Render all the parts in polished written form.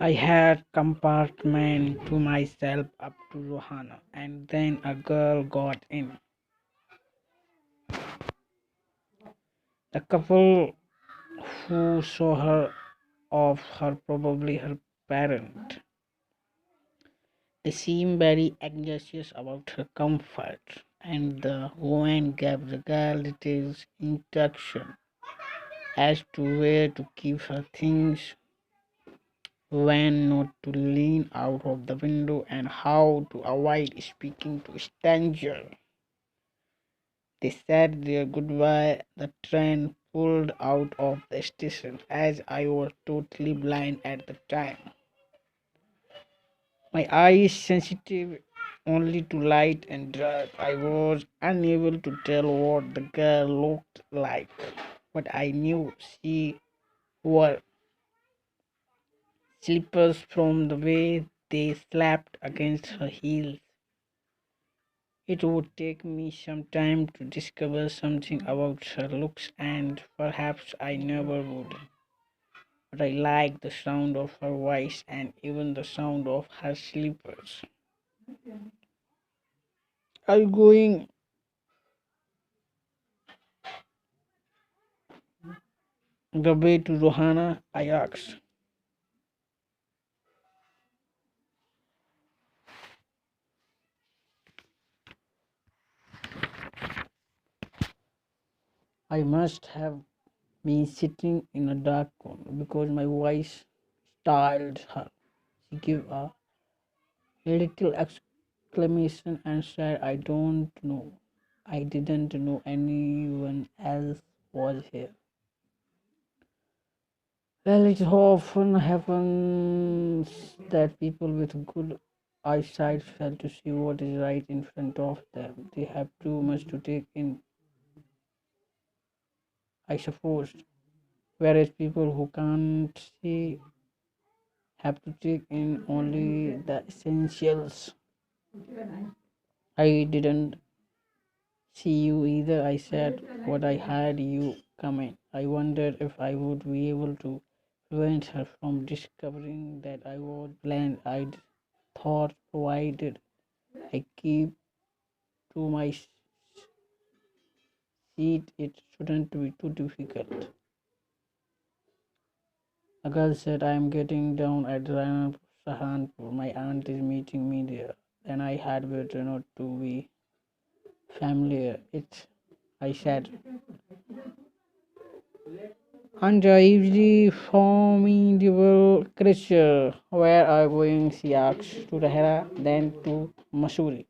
I had compartment to myself up to Rohana, and then a girl got in. The couple who saw her off, her probably her parent. They seemed very anxious about her comfort, and the woman gave the girl detailed instruction as to where to keep her things, when not to lean out of the window, and how to avoid speaking to strangers. They said their goodbye. The train pulled out of the station as I was totally blind at the time. My eyes sensitive only to light and dark. I was unable to tell what the girl looked like, but I knew she wore slippers from the way they slapped against her heels. It would take me some time to discover something about her looks, and perhaps I never would. But I liked the sound of her voice and even the sound of her slippers. Are you going the way to Rohana? I asked. I must have been sitting in a dark corner because my voice startled her. She gave a little exclamation and said, I don't know. I didn't know anyone else was here. Well, it often happens that people with good eyesight fail to see what is right in front of them. They have too much to take in, I suppose. Whereas people who can't see have to take in only the essentials. I didn't see you either, I said, what I had you come in. I wondered if I would be able to prevent her from discovering that I was blind. I thought, provided I keep to my seat, it shouldn't be too difficult. The girl said, I am getting down at Sahanpur. My aunt is meeting me there. Then I had better not to be familiar. It, I said. And a usually formidable creature. Where are you going? She asked. To Rahera, then to Missouri.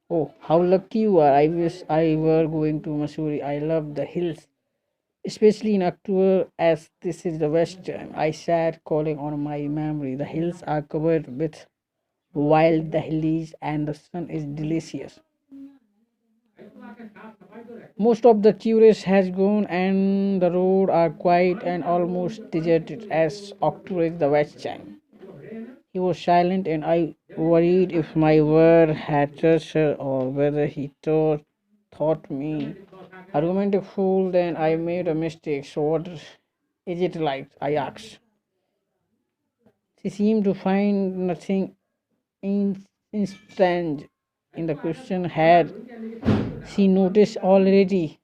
Oh, how lucky you are. I wish I were going to Missouri. I love the hills, especially in October, as this is the best time. I sat calling on my memory. The hills are covered with wild dahlias and the sun is delicious. Most of the tourists has gone and the roads are quiet and almost deserted as October is the west time. He was silent and I worried if my word had touched her or whether he thought me a romantic fool. Then I made a mistake. So what is it like? I asked. She seemed to find nothing strange in the question. Had she noticed already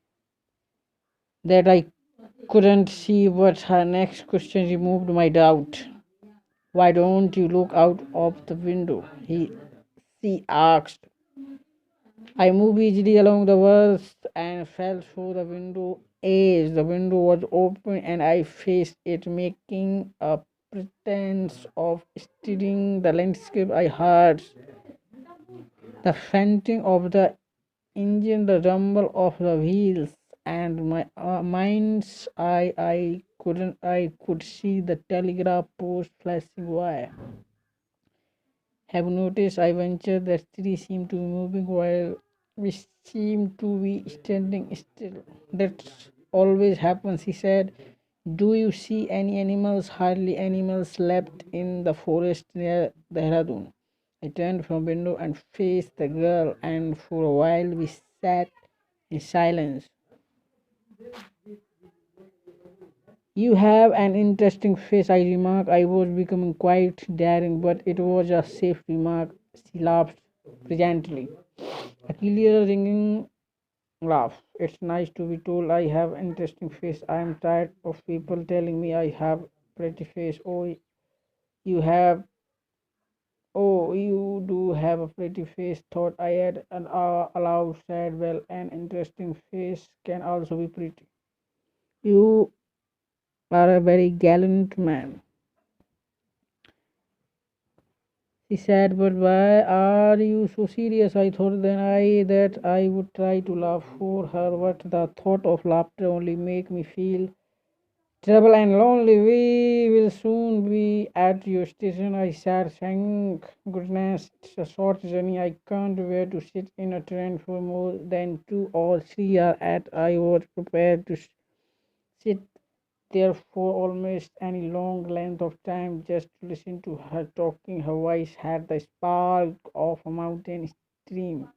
that I couldn't see what her next question removed my doubt. Why don't you look out of the window? She asked. I moved easily along the walls and fell through the window edge. The window was open and I faced it, making a pretense of studying the landscape. I heard the fainting of the engine, the rumble of the wheels, and my mind's eye, I could see the telegraph post flashing by. Have noticed, I ventured, that tree seemed to be moving while we seemed to be standing still. That always happens, he said. Do you see any animals? Hardly animals left in the forest near Dehradun. I turned from window and faced the girl, and for a while we sat in silence. You have an interesting face, I remarked. I was becoming quite daring, but it was a safe remark. She laughed presently. A clear, ringing laugh. It's nice to be told I have an interesting face. I am tired of people telling me I have pretty face. You have Oh, you do have a pretty face, thought I had an aloud said, well, an interesting face can also be pretty. You are a very gallant man. She said, but why are you so serious? I thought then I that I would try to laugh for her, but the thought of laughter only make me feel trouble and lonely. We will soon be at your station. I said, thank goodness. It's a short journey. I can't bear to sit in a train for more than 2 or 3 hours. At I was prepared to sit there for almost any long length of time just to listen to her talking. Her voice had the spark of a mountain stream.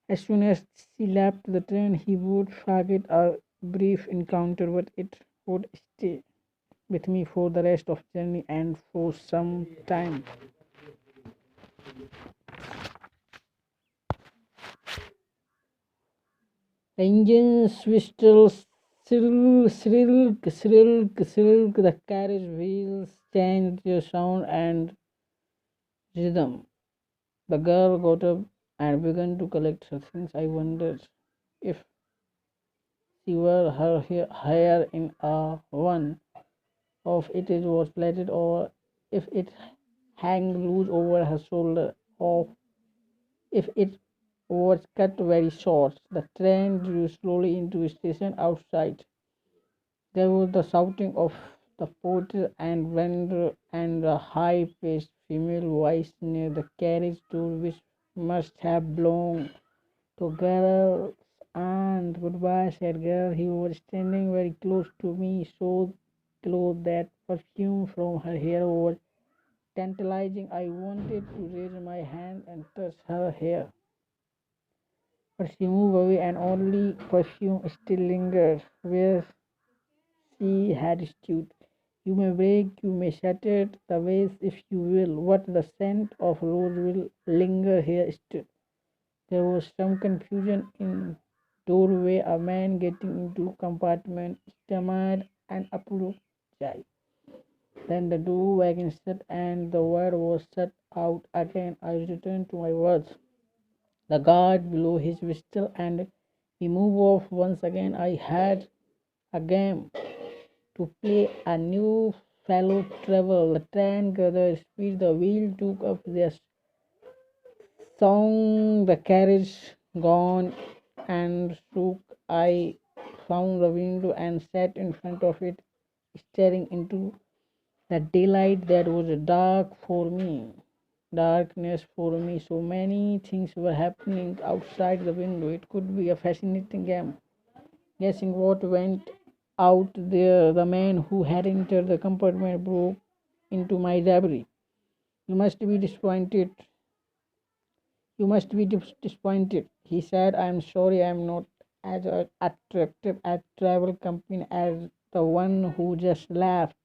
As soon as she left the train, he would forget our brief encounter, but it would stay with me for the rest of the journey and for some time. The engines whistle, shrill, the carriage wheels changed their sound and rhythm. The girl got up and began to collect her things. I wondered if she were her hair in a one of it was plaited or if it hang loose over her shoulder or if it was cut very short. The train drew slowly into a station outside. There was the shouting of the porter and vendor and a high-pitched female voice near the carriage door, which must have belonged to Girl's aunt. Goodbye, said Girl. He was standing very close to me, so close that perfume from her hair was tantalizing. I wanted to raise my hand and touch her hair, but she moved away, and only perfume still lingered where she had stood. You may break, you may shatter the vase if you will, but the scent of rose will linger here still. There was some confusion in doorway. A man getting into compartment stammered and apologized. Then the door wagon shut and the word was shut out again. I returned to my words. The guard blew his whistle and we moved off once again. I had a game to play, a new fellow travel. The train gathered speed. The wheel took up their song. The carriage gone and shook. I found the window and sat in front of it, staring into the daylight that was darkness for me. So many things were happening outside the window. It could be a fascinating game. Guessing what went out there, the man who had entered the compartment broke into my library. You must be disappointed. You must be disappointed, he said. I am sorry I am not as attractive a travel company as the one who just left.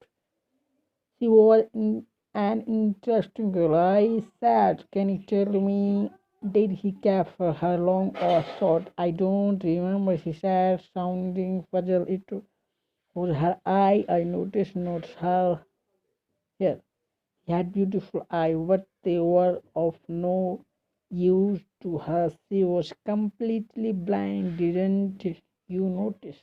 She was an interesting girl, I said. Can you tell me, did he care for her long or short? I don't remember, she said, sounding puzzled. It was her eye, I noticed, not her hair. He had beautiful eyes, but they were of no use to her. She was completely blind, didn't you notice?